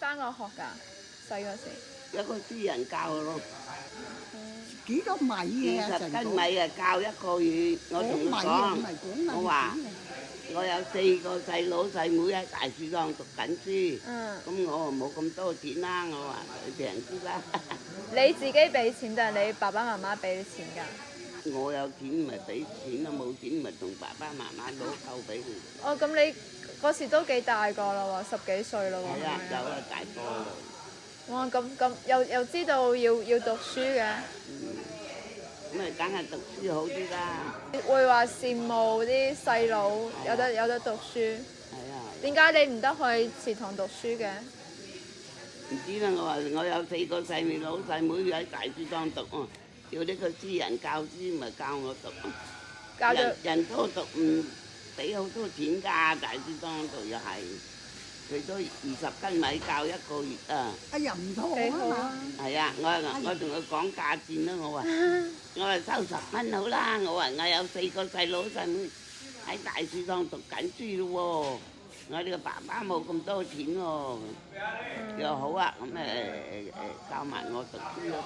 翻過學㗎？細嗰時。有個私人教咯，幾多米嘅20斤米啊，教一個月。我同佢講，我話我有4個細佬細妹喺大樹檔讀緊書，咁我冇咁多錢啦，我話佢平啲啦。你自己俾錢定係你爸爸媽媽俾錢㗎？我有錢咪俾錢咯，冇錢咪同爸爸媽媽攞夠俾佢。哦，咁你嗰時都幾大個啦喎，10幾歲啦喎。係啊，有啊，大個啦。哇，咁又知道要讀書嘅。咁咪梗係讀書好啲啦。會話羨慕啲細佬有得讀書。係啊。點解你唔得去祠堂讀書嘅？唔知啦，我話我有4個細妹佬細妹喺大樹檔讀啊，叫呢個私人教師咪教我讀啊。教咗人多讀唔俾好多錢㗎，大樹檔度又係。最多20斤米教1個月啊！哎呀唔錯幾好啊！係啊，我同佢講價錢啦，我話收10蚊好啦，我話我有4個細佬細妹喺大樹檔讀緊書咯喎，我哋個爸爸冇咁多錢喎，佢話好啊，咁教埋我讀書咯。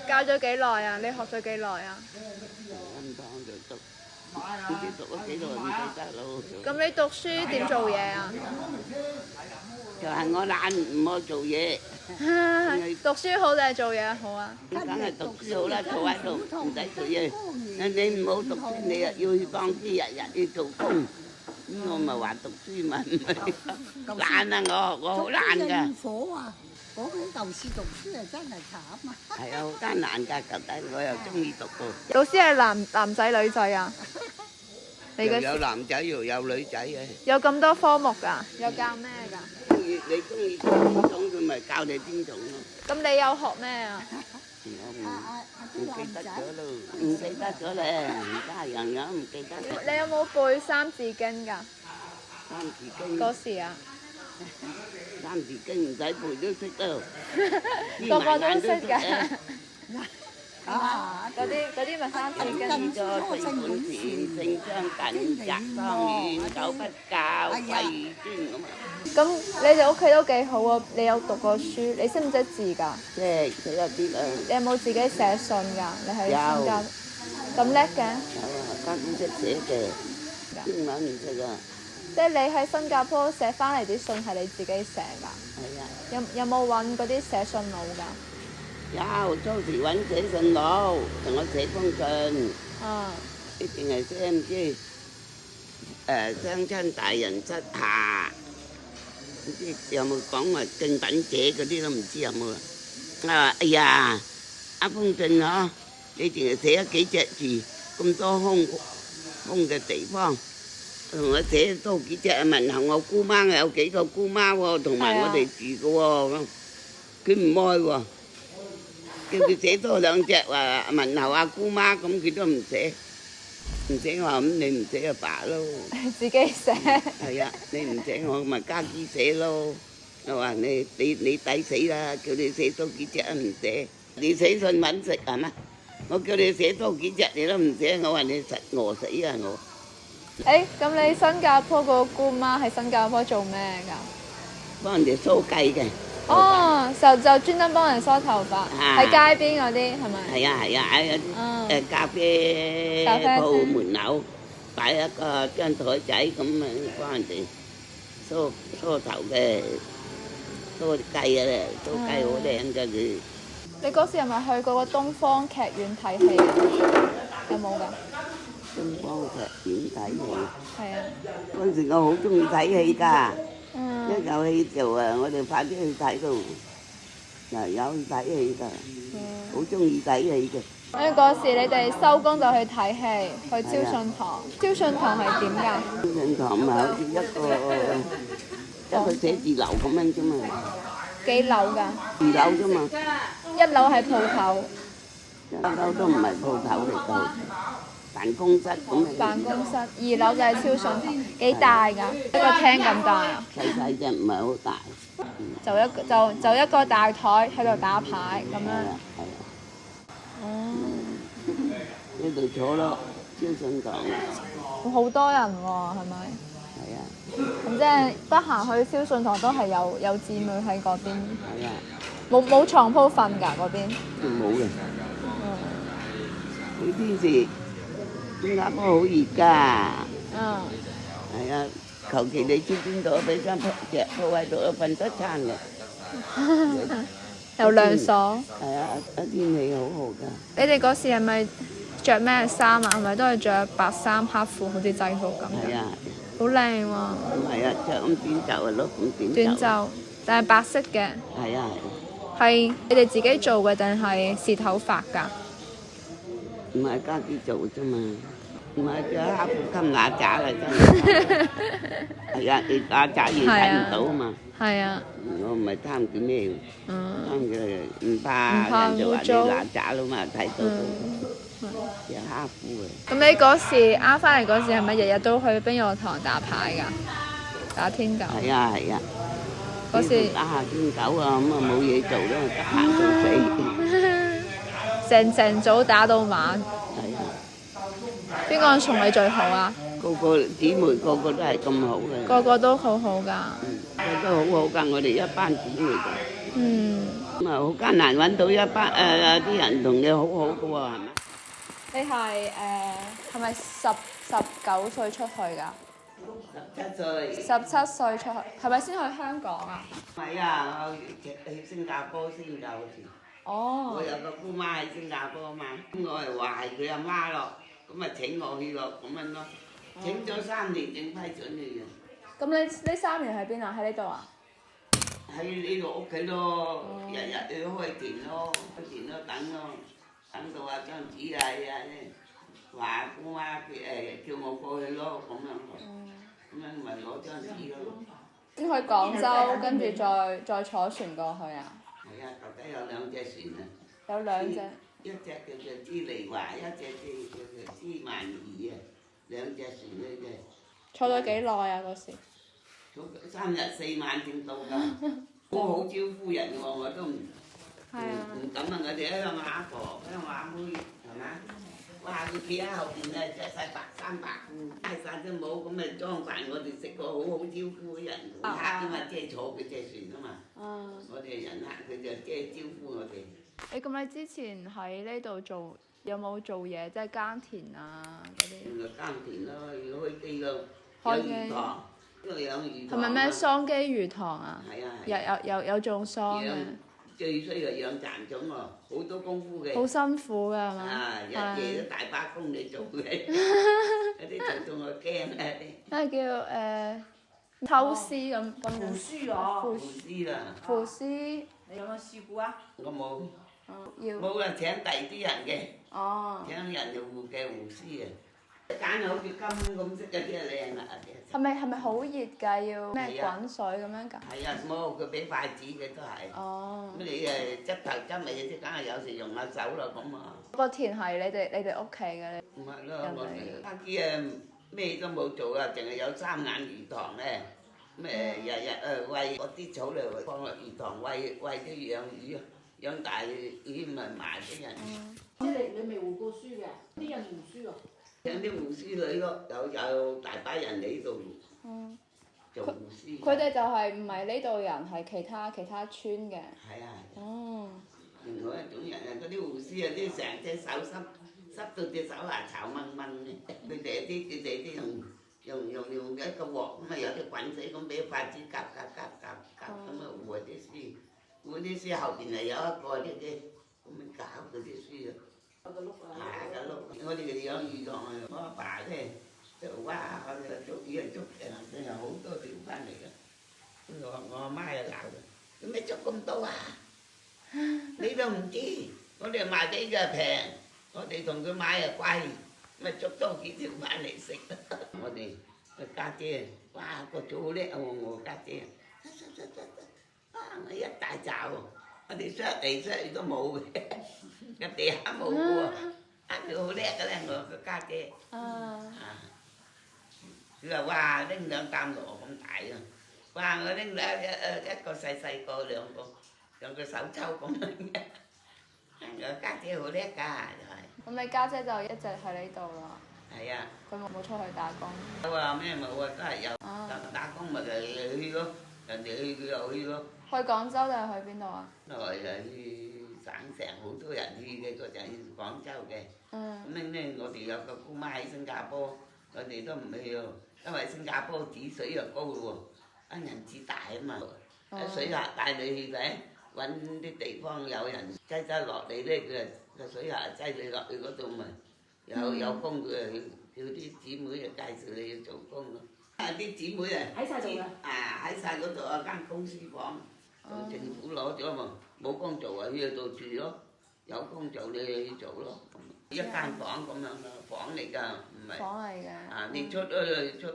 教咗幾耐啊？你學咗幾耐啊？唔當就讀，唔知讀咗幾耐唔記得咯。咁你讀書點做嘢啊？就係我懶唔去做嘢。讀書好定係做嘢好啊？梗係讀書好啦，坐喺度唔使做嘢。你唔好讀書，你又要去當機，日日要做工。咁我咪話讀書咪唔係懶啊！我好懶㗎。火啊！嗰啲舊時讀書係真係慘啊！係啊，好艱難㗎，舊底我又中意讀喎。老師係男仔女仔啊？你又嘅有男仔又有女仔嘅。有咁多科目㗎？有教咩㗎？你中意邊種佢咪教你邊種咯。咁你有學咩啊？我唔記得咗咯，唔記得咗咧，而家係樣樣唔記得。你有冇背三字經㗎？三字經。嗰時啊？三字經唔使背都識咯，個個都識㗎。啊！嗰啲咪三字經。知咗四本錢，性相近，習當遠，久不教，貴如尊咁啊！咁你哋屋企都幾好啊！你有讀過書，你識唔識字㗎？即係寫一啲啊！你有冇自己寫信㗎？你喺新加坡咁叻嘅？有啊，家姐識寫嘅，英文唔識啊。即係你喺新加坡寫翻嚟啲信係你自己寫㗎？係啊。有冇揾嗰啲寫信佬㗎？有，周時揾寫信佬同我寫封信。一定係寫唔知雙親大人膝下，唔知有冇講話敬品者嗰啲都唔知有冇啊？我話哎呀，一封信嗬，你淨係寫咗幾隻字，咁多空嘅地方，同我寫多幾隻問候我姑媽，有幾個姑媽喎，同埋我哋住嘅喎，咁佢唔愛喎。叫佢寫多2隻話問候阿姑媽，咁佢都唔寫，唔寫我話咁你唔寫阿爸咯，自己寫。係啊，你唔寫我咪家姐寫咯。我話你抵死啦，叫你寫多幾隻都唔寫，你寫信揾食係咩？我叫你寫多幾隻你都唔寫，我話你實餓死啊我！咁你新加坡個姑媽喺新加坡做咩㗎？幫人哋梳雞嘅。哦，就專登幫人梳頭髮，喺街邊嗰啲係咪？係啊，喺啲咖啡鋪門口擺一個張台仔咁啊，幫人哋梳頭嘅，梳雞啊，梳雞好靚㗎佢。你嗰時係咪去嗰個東方劇院睇戲啊？有冇㗎？東方劇院睇戲。係啊。嗰陣時我好中意睇戲㗎。一有戲就我哋快啲去睇到，有去睇戲㗎，好中意睇戲嘅。因為嗰時你哋收工就去睇戲，去招信堂。招信堂係點㗎？招信堂咪好似一個寫字樓咁樣啫嘛。幾樓㗎？2樓啫嘛。1樓係鋪頭。1樓都唔係鋪頭嚟㗎。辦公室咁樣。辦公室，2樓就係招信堂，幾大㗎？一個廳咁大啊？細細啫，唔係好大。就一個大台喺度打牌咁樣。係啊。呢度坐咯，招信堂。好多人喎，係咪？係啊。咁即係得閒去燒信堂都係有姊妹喺嗰邊。係啊，冇床鋪瞓㗎嗰邊。冇嘅。呢啲時新加坡好熱㗎。嗯。係啊，求其你知邊度俾間鋪喺度都瞓得餐嘅。有兩所。係啊，天氣好好㗎。你哋嗰時係咪着咩衫啊？係咪都係着白衫黑褲，好似制服咁？係啊。好靚喎。唔係啊，着咁短袖咯，咁短袖，但係白色嘅。係啊。係你哋自己做嘅定係試頭髮㗎？唔係家己做啫嘛，唔係着黑褲襟瓦渣啦真係。係啊，你瓦渣嘢睇唔到啊嘛。係啊。我唔係貪佢咩，貪佢唔怕人就話你瓦渣啦嘛，睇到着黑褲啊。咁你嗰時啱翻嚟嗰時係咪日日都去冰玉堂打牌㗎？打天九。係啊係啊。嗰時打下天九啊，咁啊冇嘢做咯，得閒到死。成早打到晚。係啊。邊個寵你最好啊？個個姊妹個個都係咁好嘅。個個都好好㗎。個都好好㗎，我哋一班姊妹㗎。嗯。咁啊好艱難揾到一班啲人同你好好嘅喎，係咪？你係咪19歲出去㗎17歲。17歲出去，係咪先去香港啊？唔係啊，我去新加坡先㗎好似。哦。我有個姑媽喺新加坡嘛，咁我係話係佢阿媽咯，咁啊請我去咯，咁樣咯，請咗3年正批准你嘅。咁你呢3年喺邊啊？喺呢度啊？喺呢度屋企咯，日日去開田咯，開田咯等咯，等到阿張子啊話姑媽叫我過去咯，咁樣咯，咁樣咪攞張紙咯。先去廣州，跟住再坐船過去啊？係啊，頭底有2隻船啊。有2隻。一隻叫做知利華，一隻叫做知萬兒啊，2隻船嚟嘅。坐咗幾耐啊？嗰時？坐3日4晚先到㗎，好招呼人喎，我都唔敢啊！我哋鄉下婆、鄉下妹係嘛？哇！佢企喺後邊咧，着晒白衫白褲，戴晒啲帽咁啊裝扮我哋食個好好招呼人，客㗎嘛，即係坐佢隻船啊嘛。我哋人客佢就即係招呼我哋。咁你之前喺呢度有冇做嘢？即係耕田啊嗰啲？耕田咯，要開機個養魚塘，呢個養魚塘。係咪咩桑基魚塘啊？係啊。有種桑嘅。最衰就養蠶種喎，好多功夫嘅。好辛苦㗎係嘛？啊！日夜都大把工你做嘅，有啲做到我驚啊！咩叫偷絲咁？腐絲啊！腐絲啦。腐絲。你有冇試過啊？我冇。要。冇啊！請第二啲人嘅。哦。請人做護嘅護絲啊！揀好似金咁色嗰啲啊靚啦！係咪好熱㗎？要咩滾水咁樣㗎？係啊，冇佢俾筷子嘅都係。哦。咁你執頭執尾嗰啲，梗係有時用下手啦咁啊。個田係你哋屋企嘅？唔係咯，我哋家啲咩都冇做啊，淨係有3眼魚塘咧。咁日日餵嗰啲草嚟放落魚塘餵啲養魚，養大魚咪賣俾人。即係你未護過書嘅，啲人護書啊？請啲護師女咯，有大把人嚟呢度做護師。佢哋就係唔係呢度人，係其他村嘅。係啊。哦。另外一種人啊，嗰啲護師啊，啲成隻手濕到隻手牙臭掹掹嘅，佢哋啲用一個鑊咁啊，有啲滾水咁俾筷子夾咁啊護啲書，護啲書後邊係有一個啲咁樣搞嗰啲書啊。個碌啊！係個碌，我哋養魚塘啊，我阿爸咧就哇，我哋捉魚啊捉真係好多條翻嚟㗎。我阿媽又鬧佢：做咩捉咁多啊？你都唔知，我哋賣俾佢平，我哋同佢買又貴，咪捉多幾條翻嚟食。我哋個家姐，哇個組好叻啊！我家姐，我一大紮喎，我哋捽嚟捽去都冇嘅。個地下冇喎，佢好叻嘅咧，我個家姐。佢話：哇，拎2擔螺咁大啊！哇，我拎一個細個兩個手抽咁樣嘅。我家姐好叻㗎，就係。咁你家姐就一直喺呢度啦。係啊。佢冇出去打工。冇啊，咩冇啊，都係有。打工咪就去咯，人哋去佢又去咯。去廣州定係去邊度啊？來去省城好多人去嘅，嗰陣去廣州嘅。咁咧，我哋有個姑媽喺新加坡，我哋都唔去喎，因為新加坡指水又高喎，人指大啊嘛，喺水客帶你去嘅，揾啲地方有人擠落嚟咧，佢個水客擠你落去嗰度咪有工，佢叫啲姊妹就介紹你去做工咯。啲姊妹啊喺晒度喺晒嗰度有間公司房。政府攞咗嘛，冇工做啊，去度住咯，有工做你去做咯，一間房咁樣咯，房嚟㗎，唔係。房嚟嘅。你出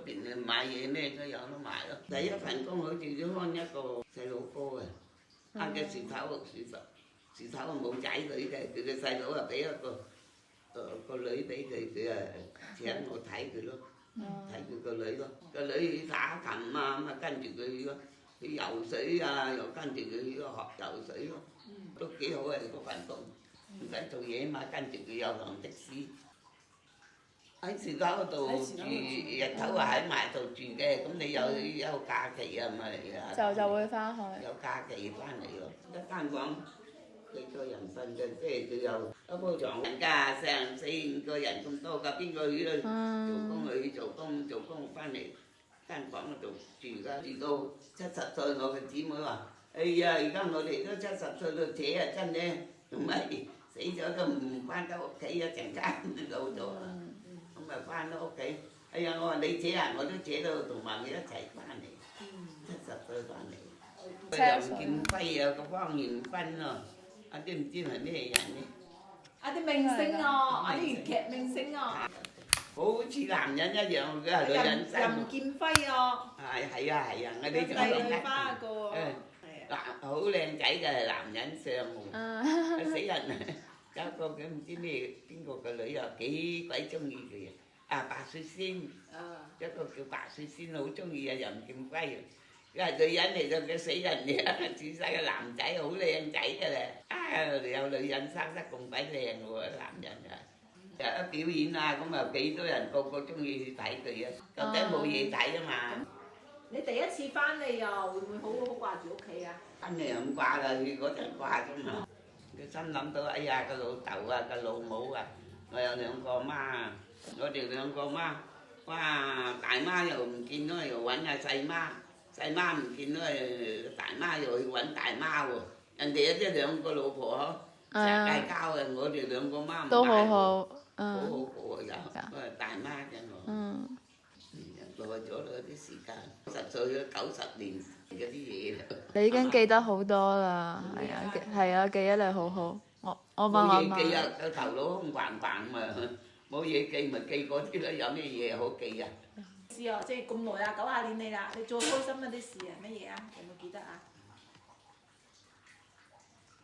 邊你買嘢咩都有得賣咯。第一份工好似都看一個細佬哥嘅，嘅樹頭冇仔女嘅，佢嘅細佬啊俾一個女俾佢，佢請我睇佢咯，睇佢個女咯，個女打琴啊，咁啊跟住佢咯。去游水啊，又跟住佢學游水咯，都幾好嘅嗰份工，唔使做嘢嘛，跟住佢有輛的士，喺樹頭嗰度住，日頭啊喺埋度住嘅，咁你有假期啊咪就會翻去，有假期翻嚟咯，一間房幾個人瞓嘅，即係佢有一鋪床，人家成4、5個人咁多㗎，邊個去做工去做工翻嚟。間房嗰度住㗎，住到70歲，我嘅姊妹話：哎呀，而家我哋都70歲咯，姐啊真嘅，唔係死咗都唔翻到屋企一陣間老咗啦，咁咪翻到屋企。哎呀，我話你姐啊，我都姐到同埋佢一齊翻嚟，70歲翻嚟。楊建輝啊，個方艷芬咯，啲唔知係咩人呢？啲明星啊，啲粵劇明星啊。好似男人一樣嘅女人生。任劍輝啊！係啊，我哋仲麗麗花個好靚仔嘅男人相貌，死人啊！有個佢唔知咩邊個個女啊，幾鬼中意佢啊！白雪仙，一個叫白雪仙，好中意啊任劍輝，因為女人嚟到佢死人嘅，自細個男仔好靚仔嘅咧，有女人生得咁鬼靚喎，男人啊！一表演啊，咁啊幾多人個個中意去睇佢啊，究竟冇嘢睇啊嘛。你第一次翻嚟又會唔會好掛住屋企啊？翻嚟又唔掛啦，去嗰陣掛啫嘛。佢心諗到，哎呀個老豆啊，個老母啊，我有2個媽，我哋2個媽，哇大媽又唔見咗，又揾下細媽，細媽唔見咗，大媽又去揾大媽喎。人哋有啲2個老婆嗬，成日嗌交嘅，我哋2個媽唔都好好。好好過啊！有，大媽嘅我，耐咗啦啲時間，10歲咗90年嗰啲嘢啦。你已經記得好多啦，係啊，記憶力好好。我問我媽。冇嘢記啊，個頭腦空橫橫嘛，冇嘢記咪記嗰啲咯，有咩嘢好記啊？事啊，即係咁耐啦，90年嚟啦，你做開心嗰啲事啊，乜嘢啊？有冇記得啊？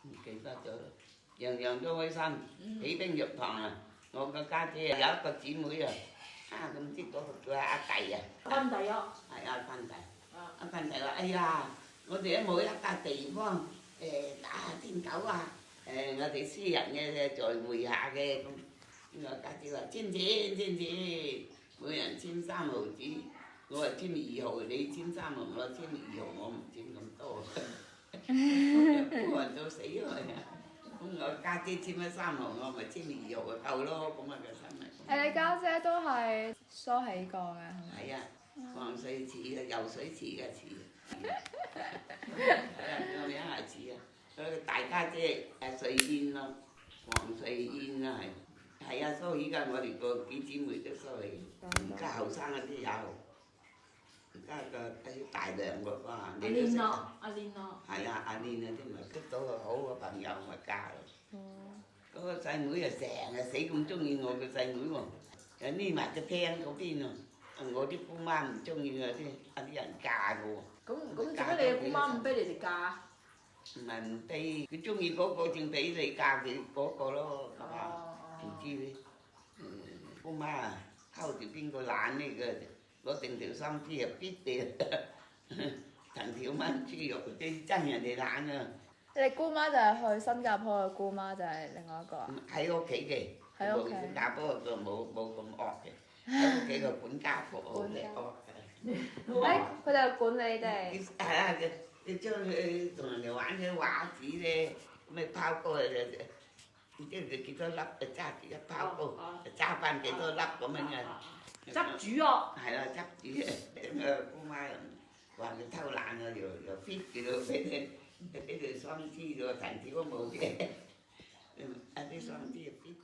唔記得咗，樣樣都開心，起兵入堂啊！我個家姐有一個姊妹啊，佢唔知嗰個叫阿弟啊。坤弟啊。係阿坤弟。阿坤弟話：哎呀，我哋都冇一笪地方打下天狗啊！我哋私人嘅在會下嘅咁。我家姐話：簽錢，每人簽3毫紙。我話簽2毫，你簽3毫，我簽2毫，我唔簽咁多。冇人到死佢啊！咁我家姐簽咗3毫，我咪簽2毫就夠咯，咁啊個心咪。你家姐都係梳起過嘅係咪？係啊，黃水池啊，游水池嘅池。係啊，個名係似啊，佢大家姐水燕咯，黃水燕啊係啊，梳起㗎，我哋個幾姊妹都梳起，而家後生嗰啲有。而家個啲大量嗰個啊，你都識啊？阿蓮咯。係啊，阿蓮啊啲咪識到個好嘅朋友咪嫁咯。嗰個細妹啊，成日死咁中意我個細妹喎，又匿埋個廳嗰邊喎。我啲姑媽唔中意啊啲人嫁嘅喎。咁做咩你姑媽唔俾你哋嫁？唔係唔俾，佢中意嗰個正俾你嫁佢嗰個咯，係嘛？唔知你姑媽啊，睺住邊個懶呢個？攞定條心機啊，必定藤條炆豬肉，啲憎人哋懶啊！你姑媽就係去新加坡嘅姑媽，就係另外一個。喺屋企嘅，喺屋企。新加坡個冇咁惡嘅，有幾個管家婆好叻喎。佢哋管你哋。係啊，你將佢同人哋玩啲畫紙咧，咩拋高唔知佢幾多粒，就揸住一拋高，就揸翻幾多粒咁樣嘅。執主哦。係啦，執主啊！姑媽話佢偷懶啊，又 fit 住到俾佢雙枝喎，藤條都冇嘅，啲雙枝又 fit。